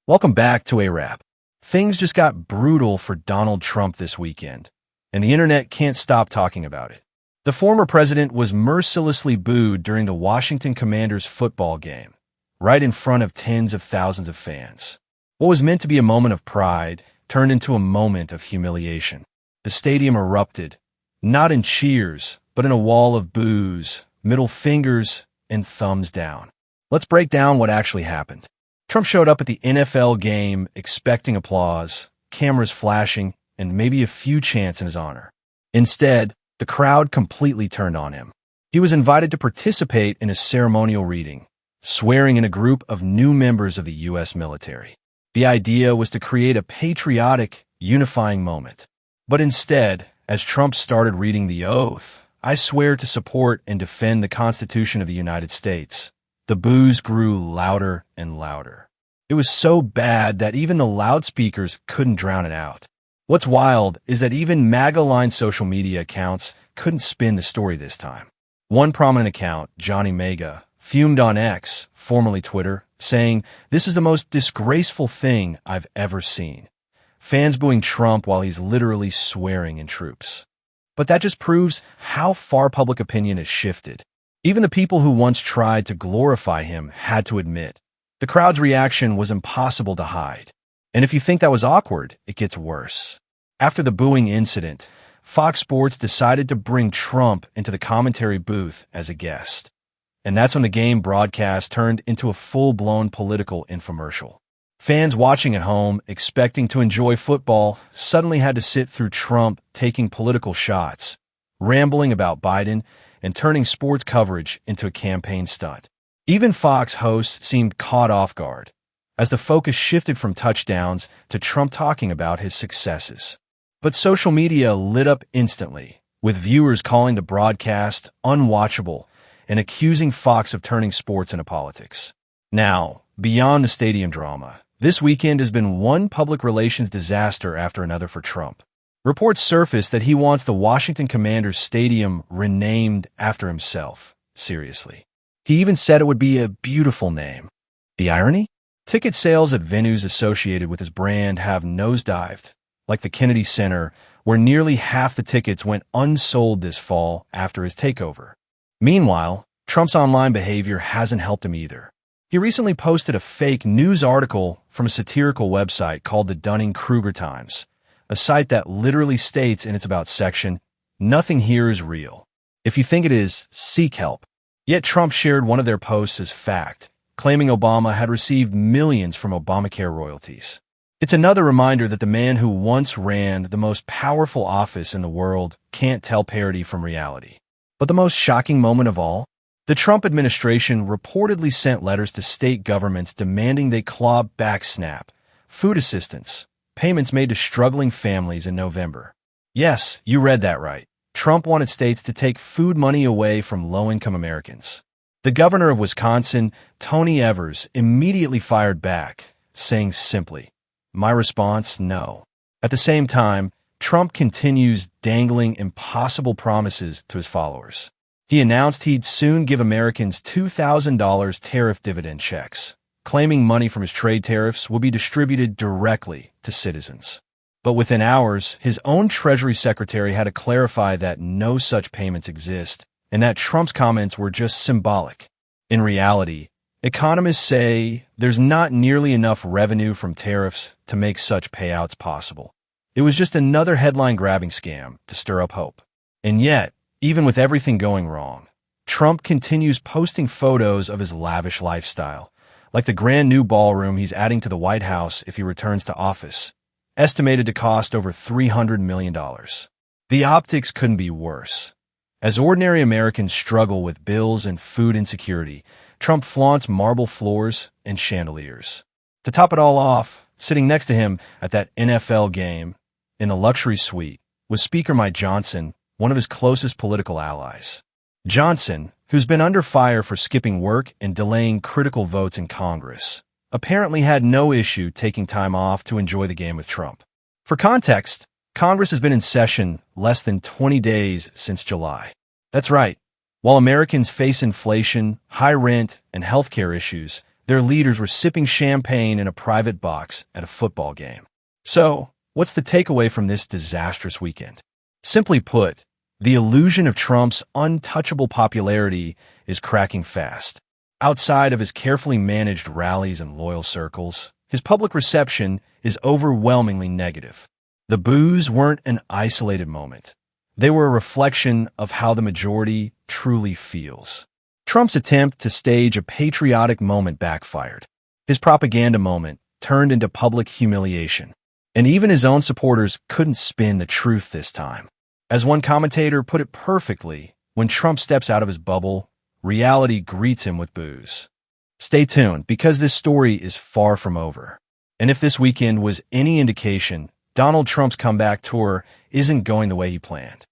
Welcome back to ERUPTS. Things just got brutal for Donald Trump this weekend, and the internet can't stop talking about it. The former president was mercilessly booed during the Washington Commanders football game, right in front of tens of thousands of fans. What was meant to be a moment of pride turned into a moment of humiliation. The stadium erupted, not in cheers, but in a wall of boos, middle fingers, and thumbs down. Let's break down what actually happened. Trump showed up at the NFL game expecting applause, cameras flashing, and maybe a few chants in his honor. Instead, the crowd completely turned on him. He was invited to participate in a ceremonial reading, swearing in a group of new members of the U.S. military. The idea was to create a patriotic, unifying moment. But instead, as Trump started reading the oath, "I swear to support and defend the Constitution of the United States," the boos grew louder and louder. It was so bad that even the loudspeakers couldn't drown it out. What's wild is that even MAGA-aligned social media accounts couldn't spin the story this time. One prominent account, Johnny MAGA, fumed on X, formerly Twitter, saying, "This is the most disgraceful thing I've ever seen." Fans booing Trump while he's literally swearing in troops. But that just proves how far public opinion has shifted. Even the people who once tried to glorify him had to admit, the crowd's reaction was impossible to hide. And if you think that was awkward, it gets worse. After the booing incident, Fox Sports decided to bring Trump into the commentary booth as a guest. And that's when the game broadcast turned into a full-blown political infomercial. Fans watching at home, expecting to enjoy football, suddenly had to sit through Trump taking political shots, rambling about Biden, and turning sports coverage into a campaign stunt. Even Fox hosts seemed caught off guard, as the focus shifted from touchdowns to Trump talking about his successes. But social media lit up instantly, with viewers calling the broadcast unwatchable and accusing Fox of turning sports into politics. Now, beyond the stadium drama, this weekend has been one public relations disaster after another for Trump. Reports surfaced that he wants the Washington Commanders stadium renamed after himself. Seriously. He even said it would be a beautiful name. The irony? Ticket sales at venues associated with his brand have nosedived, like the Kennedy Center, where nearly half the tickets went unsold this fall after his takeover. Meanwhile, Trump's online behavior hasn't helped him either. He recently posted a fake news article from a satirical website called the Dunning-Kruger Times, a site that literally states in its About section, "Nothing here is real. If you think it is, seek help." Yet Trump shared one of their posts as fact, claiming Obama had received millions from Obamacare royalties. It's another reminder that the man who once ran the most powerful office in the world can't tell parody from reality. But the most shocking moment of all? The Trump administration reportedly sent letters to state governments demanding they claw back SNAP, food assistance, payments made to struggling families in November. Yes, you read that right. Trump wanted states to take food money away from low-income Americans. The governor of Wisconsin, Tony Evers, immediately fired back, saying simply, "My response, no." At the same time, Trump continues dangling impossible promises to his followers. He announced he'd soon give Americans $2,000 tariff dividend checks, claiming money from his trade tariffs will be distributed directly to citizens. But within hours, his own Treasury Secretary had to clarify that no such payments exist and that Trump's comments were just symbolic. In reality, economists say there's not nearly enough revenue from tariffs to make such payouts possible. It was just another headline-grabbing scam to stir up hope. And yet, even with everything going wrong, Trump continues posting photos of his lavish lifestyle, like the grand new ballroom he's adding to the White House if he returns to office, estimated to cost over $300 million. The optics couldn't be worse. As ordinary Americans struggle with bills and food insecurity, Trump flaunts marble floors and chandeliers. To top it all off, sitting next to him at that NFL game, in a luxury suite, was Speaker Mike Johnson, one of his closest political allies. Johnson, who's been under fire for skipping work and delaying critical votes in Congress, apparently had no issue taking time off to enjoy the game with Trump. For context, Congress has been in session less than 20 days since July. That's right. While Americans face inflation, high rent, and healthcare issues, Their leaders were sipping champagne in a private box at a football game. So, what's the takeaway from this disastrous weekend? Simply put, the illusion of Trump's untouchable popularity is cracking fast. Outside of his carefully managed rallies and loyal circles, his public reception is overwhelmingly negative. The boos weren't an isolated moment. They were a reflection of how the majority truly feels. Trump's attempt to stage a patriotic moment backfired. His propaganda moment turned into public humiliation. And even his own supporters couldn't spin the truth this time. As one commentator put it perfectly, when Trump steps out of his bubble, reality greets him with boos. Stay tuned, because this story is far from over. And if this weekend was any indication, Donald Trump's comeback tour isn't going the way he planned.